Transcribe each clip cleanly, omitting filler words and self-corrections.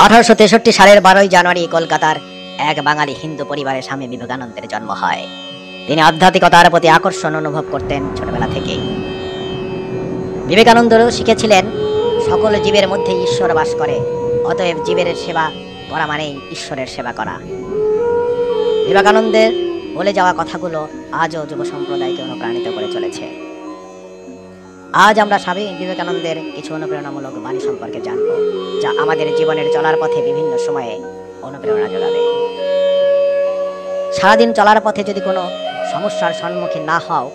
1863 সালের 12ই জানুয়ারি কলকাতার এক বাঙালি হিন্দু পরিবারে স্বামী বিবেকানন্দের জন্ম হয়। তিনি আধ্যাত্মিকতার প্রতি আকর্ষণ অনুভব করতেন ছোটবেলা থেকেই। বিবেকানন্দ শিখেছিলেন সকল জীবের মধ্যে ঈশ্বর বাস করে, অতএব জীবের সেবা করা মানেই ঈশ্বরের সেবা করা। বিবেকানন্দের বলে যাওয়া কথাগুলো আজও যুব সম্প্রদায়কে অনুপ্রাণিত করে চলেছে। আজ আমরা স্বামী বিবেকানন্দের কিছু অনুপ্রেরণামূলক বাণী সম্পর্কে জানব, যা আমাদের জীবনের চলার পথে বিভিন্ন সময়ে অনুপ্রেরণা যোগাবে। সারাদিন চলার পথে যদি কোনো সমস্যার সম্মুখীন না হও,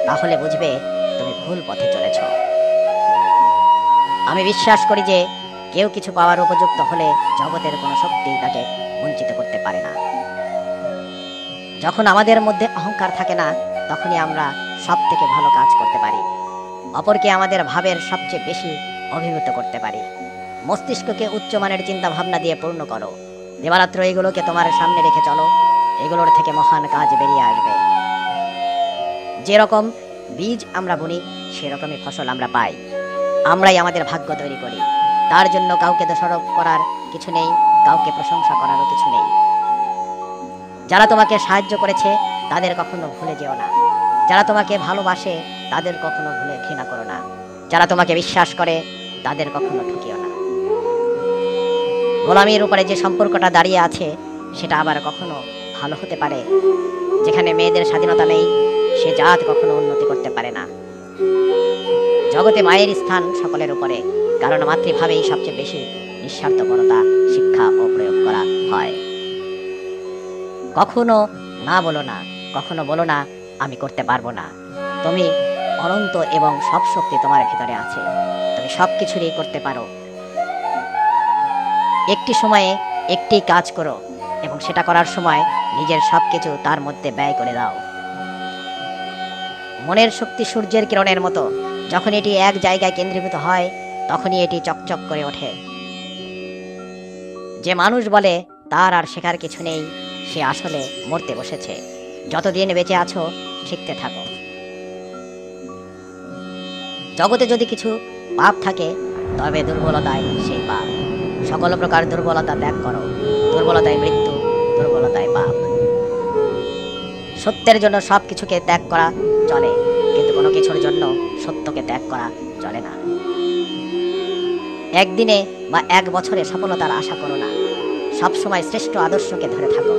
তাহলে বুঝবে তুমি ভুল পথে চলেছ। আমি বিশ্বাস করি যে কেউ কিছু পাওয়ার উপযুক্ত হলে জগতের কোনো শক্তি তাকে বঞ্চিত করতে পারে না। যখন আমাদের মধ্যে অহংকার থাকে না, তখনই আমরা সব থেকে ভালো কাজ করতে পারি, অপরকে আমাদের ভাবের সবচেয়ে বেশি অভিভূত করতে পারি। মস্তিষ্ককে উচ্চমানের চিন্তা ভাবনা দিয়ে পূর্ণ করো। দিবারাত্র এগুলোকে তোমার সামনে রেখে চলো, এগুলোর থেকে মহান কাজ বেরিয়ে আসবে। যেরকম বীজ আমরা বুনি, সেরকমই ফসল আমরা পাই। আমরাই আমাদের ভাগ্য তৈরি করি। তার জন্য কাউকে দোষারোপ করার কিছু নেই, কাউকে প্রশংসা করারও কিছু নেই। যারা তোমাকে সাহায্য করেছে তাদের কখনো ভুলে যেও না। যারা তোমাকে ভালোবাসে তাদের কখনো ভুলে ঘৃণা করো না। যারা তোমাকে বিশ্বাস করে তাদের কখনো ঠকিও না। গোলামীর উপরে যে সম্পর্কটা দাঁড়িয়ে আছে, সেটা আবার কখনো ভালো হতে পারে। যেখানে মেয়েদের স্বাধীনতা নেই, সে জাত কখনো উন্নতি করতে পারে না। জগতে মায়ের স্থান সকলের উপরে, কারণ মাতৃভাবেই সবচেয়ে বেশি নিঃস্বার্থপরতা শিক্ষা ও প্রয়োগ করা হয়। কখনো না বলো না, কখনো বলো না আমি করতে পারবো না। তুমি অনন্ত এবং সব শক্তি তোমার ভিতরে আছে, তুমি সব কিছুরই করতে পারো। একটি সময়ে একটি কাজ করো এবং সেটা করার সময় নিজের সবকিছু তার মধ্যে ব্যয় করে দাও। মনের শক্তি সূর্যের কিরণের মতো, যখন এটি এক জায়গায় কেন্দ্রীভূত হয় তখনই এটি চকচক করে ওঠে। যে মানুষ বলে তার আর শেখার কিছু নেই, সে আসলে মরতে বসেছে। যতদিন বেঁচে আছো শিখতে থাকো। জগতে যদি কিছু পাপ থাকে, তবে দুর্বলতায় সেই পাপ। সকল প্রকার দুর্বলতা ত্যাগ করো। দুর্বলতায় মৃত্যু, দুর্বলতায় পাপ। সত্যের জন্য সব কিছুকে ত্যাগ করা চলে, কিন্তু কোনো কিছুর জন্য সত্যকে ত্যাগ করা চলে না। একদিনে বা এক বছরে সফলতার আশা করো না। সবসময় শ্রেষ্ঠ আদর্শকে ধরে থাকো।